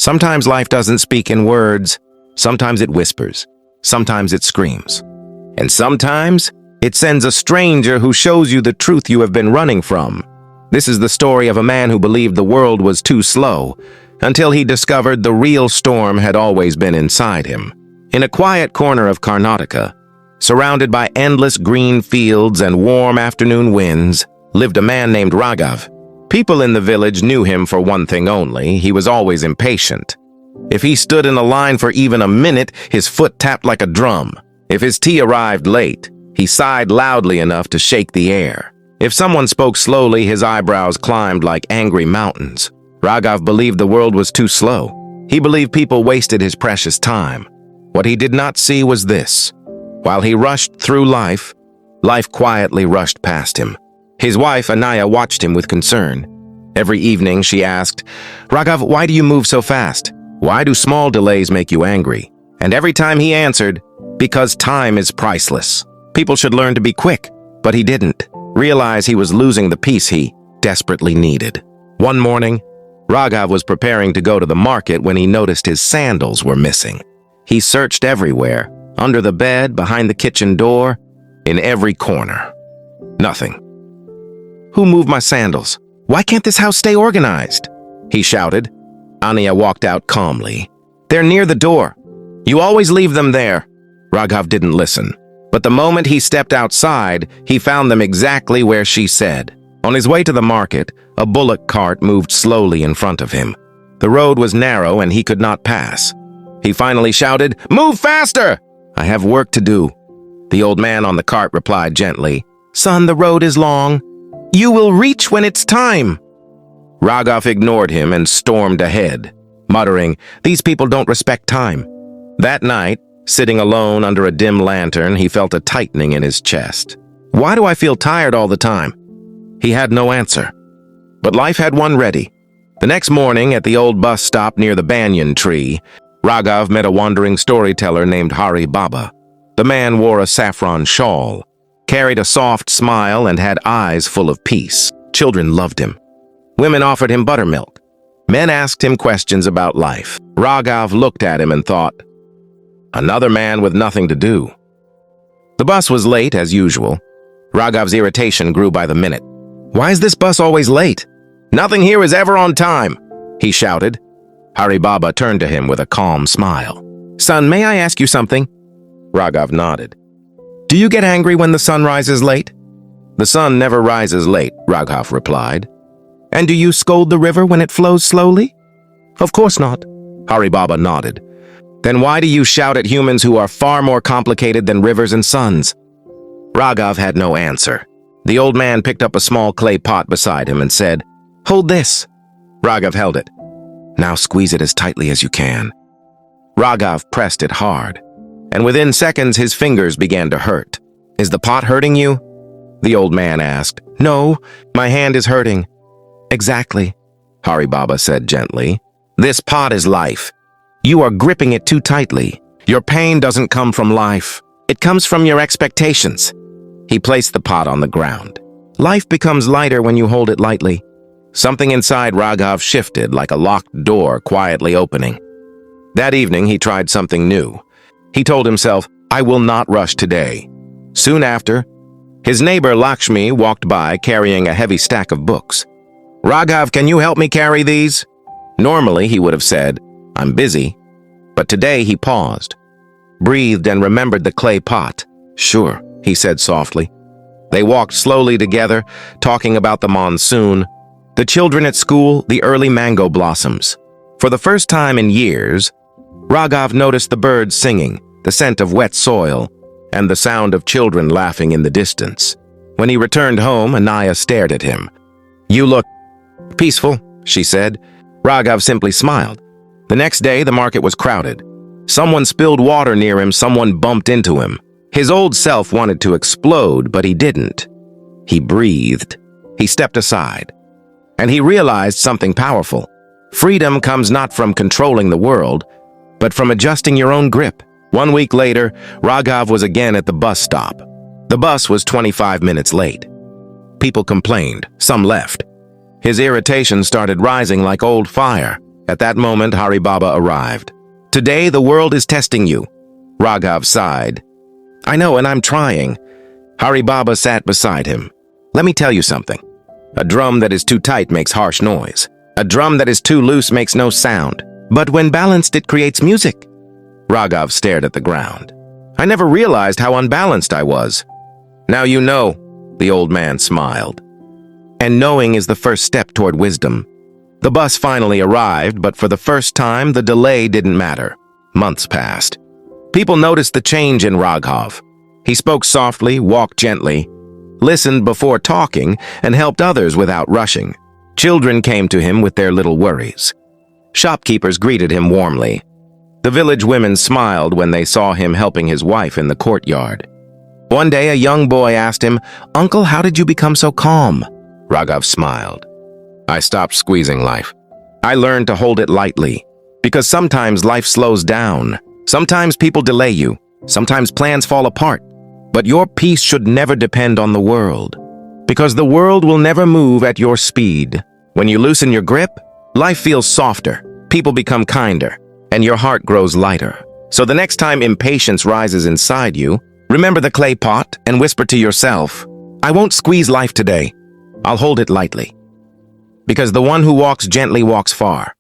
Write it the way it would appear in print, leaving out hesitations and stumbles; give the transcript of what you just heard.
Sometimes life doesn't speak in words, sometimes it whispers, sometimes it screams, and sometimes it sends a stranger who shows you the truth you have been running from. This is the story of a man who believed the world was too slow, until he discovered the real storm had always been inside him. In a quiet corner of Karnataka, surrounded by endless green fields and warm afternoon winds, lived a man named Raghav. People in the village knew him for one thing only: he was always impatient. If he stood in a line for even a minute, his foot tapped like a drum. If his tea arrived late, he sighed loudly enough to shake the air. If someone spoke slowly, his eyebrows climbed like angry mountains. Raghav believed the world was too slow. He believed people wasted his precious time. What he did not see was this: while he rushed through life, life quietly rushed past him. His wife, Anaya, watched him with concern. Every evening she asked, "Raghav, why do you move so fast? Why do small delays make you angry?" And every time he answered, "Because time is priceless. People should learn to be quick." But he didn't realize he was losing the peace he desperately needed. One morning, Raghav was preparing to go to the market when he noticed his sandals were missing. He searched everywhere, under the bed, behind the kitchen door, in every corner. Nothing. "Who moved my sandals? Why can't this house stay organized?" he shouted. Anya walked out calmly. "They're near the door. You always leave them there." Raghav didn't listen. But the moment he stepped outside, he found them exactly where she said. On his way to the market, a bullock cart moved slowly in front of him. The road was narrow and he could not pass. He finally shouted, "Move faster! I have work to do." The old man on the cart replied gently, "Son, the road is long. You will reach when it's time." Raghav ignored him and stormed ahead, muttering, "These people don't respect time." That night, sitting alone under a dim lantern, he felt a tightening in his chest. "Why do I feel tired all the time?" He had no answer. But life had one ready. The next morning, at the old bus stop near the banyan tree, Raghav met a wandering storyteller named Hari Baba. The man wore a saffron shawl, carried a soft smile, and had eyes full of peace. Children loved him. Women offered him buttermilk. Men asked him questions about life. Raghav looked at him and thought, another man with nothing to do. The bus was late, as usual. Raghav's irritation grew by the minute. "Why is this bus always late? Nothing here is ever on time," he shouted. Hari Baba turned to him with a calm smile. "Son, may I ask you something?" Raghav nodded. "Do you get angry when the sun rises late?" "The sun never rises late," Raghav replied. "And do you scold the river when it flows slowly?" "Of course not." Hari Baba nodded. "Then why do you shout at humans who are far more complicated than rivers and suns?" Raghav had no answer. The old man picked up a small clay pot beside him and said, "Hold this." Raghav held it. "Now squeeze it as tightly as you can." Raghav pressed it hard, and within seconds his fingers began to hurt. "Is the pot hurting you?" the old man asked. "No, my hand is hurting." "Exactly," Hari Baba said gently. "This pot is life. You are gripping it too tightly. Your pain doesn't come from life. It comes from your expectations." He placed the pot on the ground. Life becomes lighter when you hold it lightly. Something inside Raghav shifted like a locked door quietly opening. That evening, he tried something new. He told himself, "I will not rush today." Soon after, his neighbor Lakshmi walked by carrying a heavy stack of books. "Raghav, can you help me carry these?" Normally, he would have said, "I'm busy." But today he paused, breathed, and remembered the clay pot. "Sure," he said softly. They walked slowly together, talking about the monsoon, the children at school, the early mango blossoms. For the first time in years, Raghav noticed the birds singing, the scent of wet soil, and the sound of children laughing in the distance. When he returned home, Anaya stared at him. "You look peaceful," she said. Raghav simply smiled. The next day, the market was crowded. Someone spilled water near him, someone bumped into him. His old self wanted to explode, but he didn't. He breathed. He stepped aside. And he realized something powerful. Freedom comes not from controlling the world, but from adjusting your own grip. 1 week later, Raghav was again at the bus stop. The bus was 25 minutes late. People complained. Some left. His irritation started rising like old fire. At that moment, Hari Baba arrived. "Today, the world is testing you." Raghav sighed. "I know, and I'm trying." Hari Baba sat beside him. "Let me tell you something. A drum that is too tight makes harsh noise. A drum that is too loose makes no sound. But when balanced, it creates music." Raghav stared at the ground. "I never realized how unbalanced I was." "Now you know," the old man smiled. "And knowing is the first step toward wisdom." The bus finally arrived, but for the first time, the delay didn't matter. Months passed. People noticed the change in Raghav. He spoke softly, walked gently, listened before talking, and helped others without rushing. Children came to him with their little worries. Shopkeepers greeted him warmly. The village women smiled when they saw him helping his wife in the courtyard. One day, a young boy asked him, "Uncle, how did you become so calm?" Raghav smiled. "I stopped squeezing life. I learned to hold it lightly. Because sometimes life slows down. Sometimes people delay you. Sometimes plans fall apart. But your peace should never depend on the world. Because the world will never move at your speed. When you loosen your grip, life feels softer, people become kinder, and your heart grows lighter. So the next time impatience rises inside you, remember the clay pot and whisper to yourself, 'I won't squeeze life today. I'll hold it lightly.' Because the one who walks gently walks far.